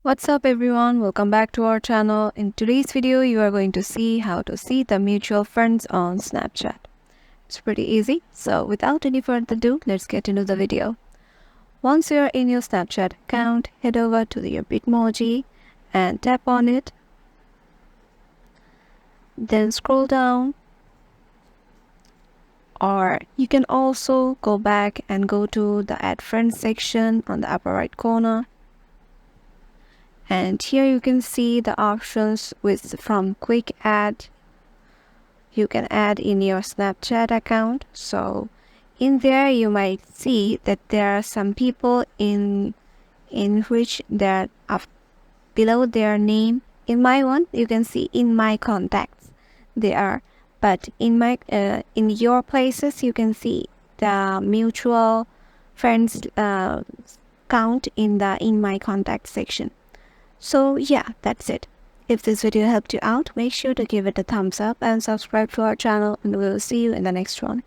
What's up everyone, welcome back to our channel. In today's video you are going to see how to see the mutual friends on Snapchat. It's pretty easy, so without any further ado, let's get into the video. Once you are in your Snapchat account, head over to your Bitmoji and tap on it. Then scroll down, or you can also go back and go to the Add Friends section on the upper right corner. And here you can see the options from Quick Add. You can add in your Snapchat account. So in there you might see that there are some people in which there are below their name. In my one you can see in my contacts they are, but in my in your places you can see the mutual friends count in the in my contact section. So yeah, that's it. If this video helped you out, make sure to give it a thumbs up and subscribe to our channel, and we will see you in the next one.